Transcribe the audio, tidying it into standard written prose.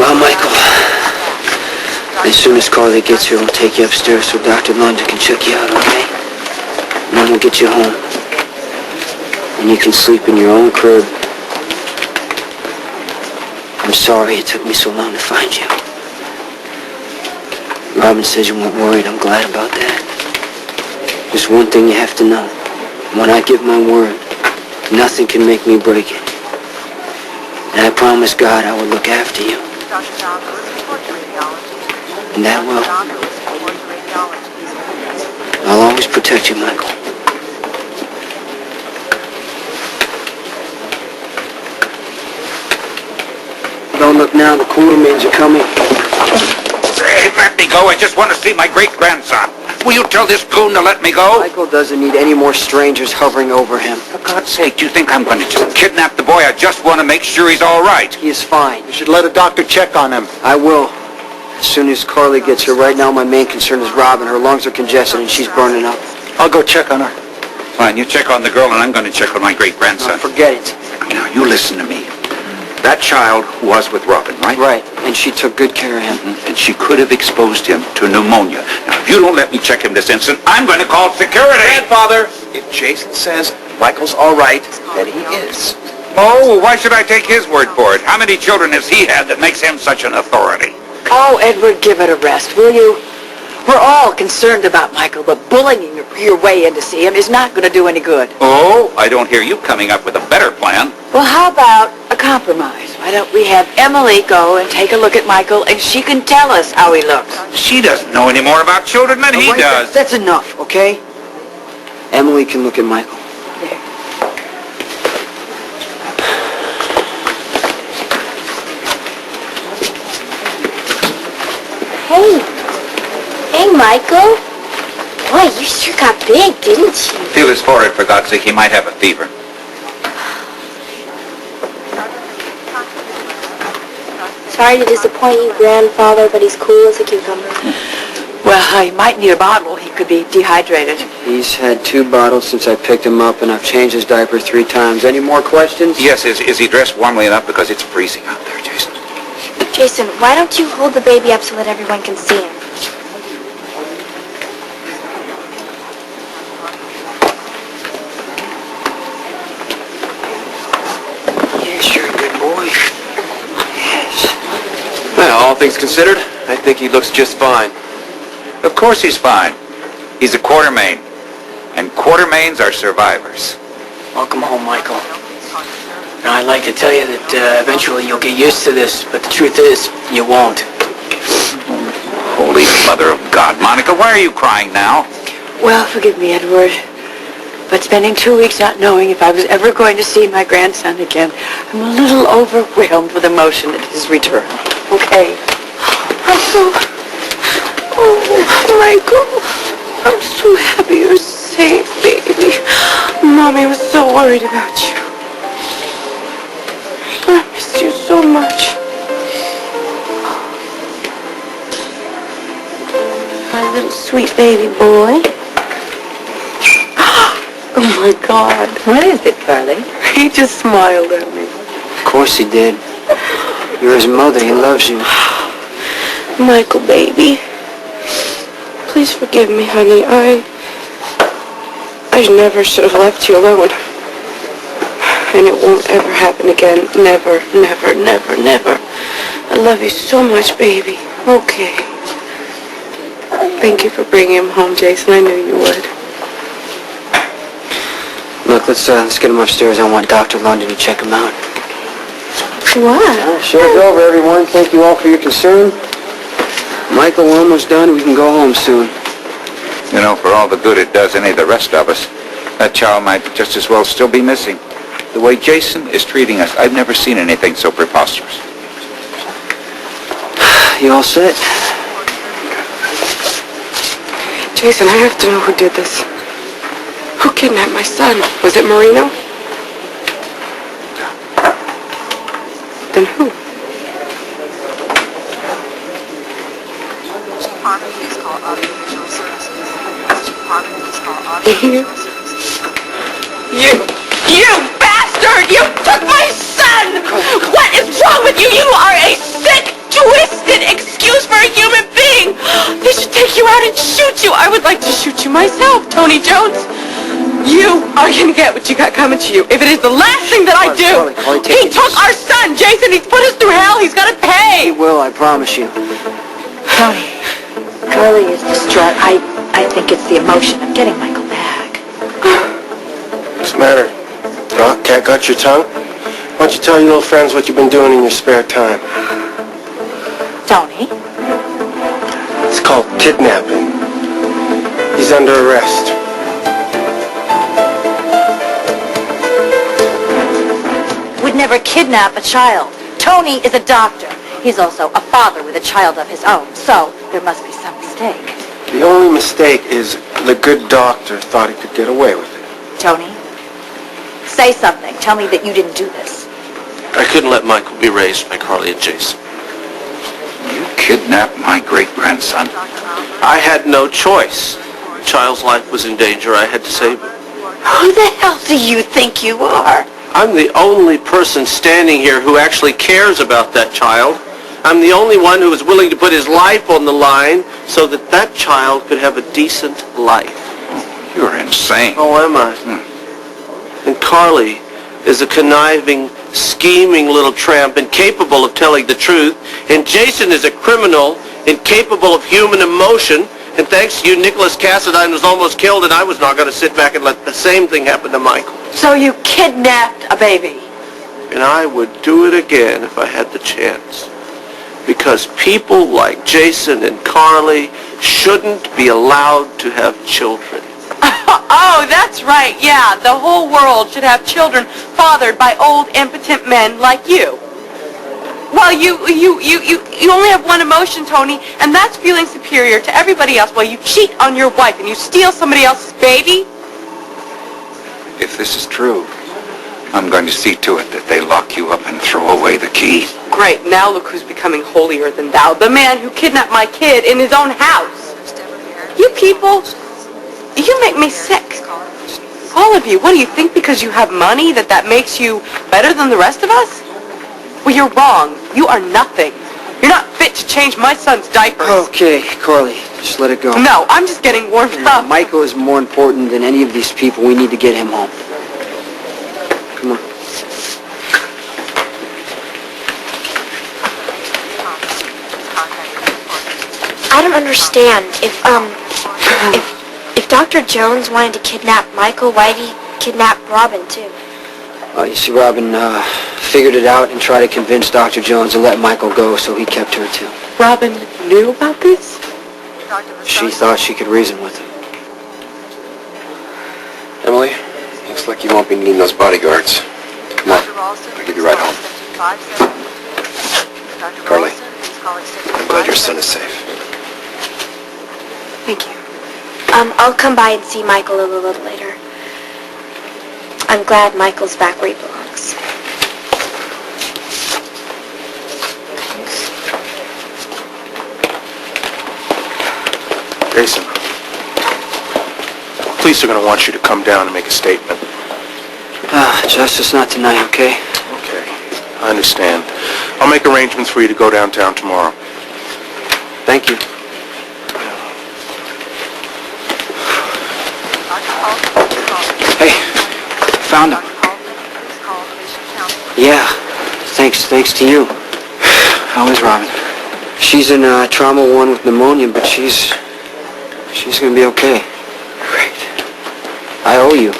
Well, Michael, as soon as Carly gets here, we'll take you upstairs so Dr. London can check you out, okay? And then we'll get you home. And you can sleep in your own crib. I'm sorry it took me so long to find you. Robin says you weren't worried. I'm glad about that. There's one thing you have to know. When I give my word, nothing can make me break it. And I promised God I would look after you. And that will. I'll always protect you, Michael. Don't look now, the Quartermains are coming. Hey, let me go. I just want to see my great-grandson. Will you tell this goon to let me go? Michael doesn't need any more strangers hovering over him. For God's sake, do you think I'm going to just kidnap the boy? I just want to make sure he's all right. He is fine. You should let a doctor check on him. I will. As soon as Carly gets here. Right now, my main concern is Robin. Her lungs are congested and she's burning up. I'll go check on her. Fine, you check on the girl and I'm going to check on my great-grandson. Forget it. Now, you listen to me. That child was with Robin, right? Right, and she took good care of him. And she could have exposed him to pneumonia. Now, if you don't let me check him this instant, I'm going to call security. Grandfather, if Jason says Michael's all right, then he is. Oh, why should I take his word for it? How many children has he had that makes him such an authority? Oh, Edward, give it a rest, will you? We're all concerned about Michael, but bullying your way in to see him is not going to do any good. Oh, I don't hear you coming up with a better plan. Well, how about a compromise? Why don't we have Emily go and take a look at Michael, and she can tell us how he looks? She doesn't know any more about children than he does. That's enough, okay? Emily can look at Michael. There. Hey, Michael. Boy, you sure got big, didn't you? Feel his forehead, for God's sake. He might have a fever. Sorry to disappoint you, Grandfather, but he's cool as a cucumber. Well, he might need a bottle. He could be dehydrated. He's had 2 bottles since I picked him up, and I've changed his diaper 3 times. Any more questions? Yes, is he dressed warmly enough? Because it's freezing out there, Jason. Jason, why don't you hold the baby up so that everyone can see him? Yes, you're a good boy. Yes. Well, all things considered, I think he looks just fine. Of course he's fine. He's a Quartermain. And Quartermains are survivors. Welcome home, Michael. Now, I'd like to tell you that eventually you'll get used to this, but the truth is, you won't. Holy Mother of God. Monica, why are you crying now? Well, forgive me, Edward, but spending 2 weeks not knowing if I was ever going to see my grandson again, I'm a little overwhelmed with emotion at his return. Okay? I'm so... Oh, Michael, I'm so happy you're safe, baby. Mommy was so worried about you. I missed you so much. My little sweet baby boy. Oh my God. What is it, Carly? He just smiled at me. Of course he did. You're his mother. He loves you. Michael, baby. Please forgive me, honey. I never should have left you alone. And it won't ever happen again. Never, never, never, never. I love you so much, baby. Okay. Thank you for bringing him home, Jason. I knew you would. Look, let's get him upstairs. I want Dr. London to check him out. What? Show's over, everyone. Thank you all for your concern. Michael, we're almost done. We can go home soon. You know, for all the good it does any of the rest of us, that child might just as well still be missing. The way Jason is treating us, I've never seen anything so preposterous. You all set? Jason, I have to know who did this. Who kidnapped my son? Was it Marino? Then who? You bastard! You took my son! What is wrong with you? You are a sick, myself, Tony Jones. You are going to get what you got coming to you. If it is the last thing that I do. Carly, He take it took easy. our son, Jason. He's put us through hell. He's got to He pay. will, I promise you. Tony, Carly is distraught. I think it's the emotion of getting Michael back. What's the matter? Cat got your tongue? Why don't you tell your little friends what you've been doing in your spare time? Tony? It's called kidnapping. He's under arrest. Would never kidnap a child. Tony is a doctor. He's also a father with a child of his own, so there must be some mistake. The only mistake is the good doctor thought he could get away with it. Tony, say something. Tell me that you didn't do this. I couldn't let Michael be raised by Carly and Jason. You kidnapped my great-grandson. I had no choice. The child's life was in danger. I had to save him. Who the hell do you think you are? I'm the only person standing here who actually cares about that child. I'm the only one who is willing to put his life on the line so that that child could have a decent life. You're insane. Oh, am I? And Carly is a conniving, scheming little tramp incapable of telling the truth. And Jason is a criminal incapable of human emotion. And thanks to you, Nicholas Cassadine was almost killed, and I was not going to sit back and let the same thing happen to Michael. So you kidnapped a baby? And I would do it again if I had the chance. Because people like Jason and Carly shouldn't be allowed to have children. Oh, that's right. Yeah, the whole world should have children fathered by old, impotent men like you. Well, you only have one emotion, Tony, and that's feeling superior to everybody else while you cheat on your wife and you steal somebody else's baby. If this is true, I'm going to see to it that they lock you up and throw away the key. Great, now look who's becoming holier than thou. The man who kidnapped my kid in his own house. You people, you make me sick. All of you, what do you think because you have money that makes you better than the rest of us? Well, you're wrong. You are nothing. You're not fit to change my son's diapers. Okay, Carly, just let it go. No, I'm just getting warmed up. Michael is more important than any of these people. We need to get him home. Come on. I don't understand. If Dr. Jones wanted to kidnap Michael, why did he kidnap Robin too? You see, Robin figured it out and tried to convince Dr. Jones to let Michael go, so he kept her too. Robin knew about this? She thought she could reason with him. Emily, looks like you won't be needing those bodyguards. Come on, I'll give you a ride home. Carly, I'm glad your son is safe. Thank you. I'll come by and see Michael a little later. I'm glad Michael's back where he belongs. Jason, the police are going to want you to come down and make a statement. Justice, not tonight, okay? Okay, I understand. I'll make arrangements for you to go downtown tomorrow. Thank you. Hey, found him. Yeah, thanks to you. How is Robin? She's in trauma 1 with pneumonia, but she's gonna be okay. Great. I owe you.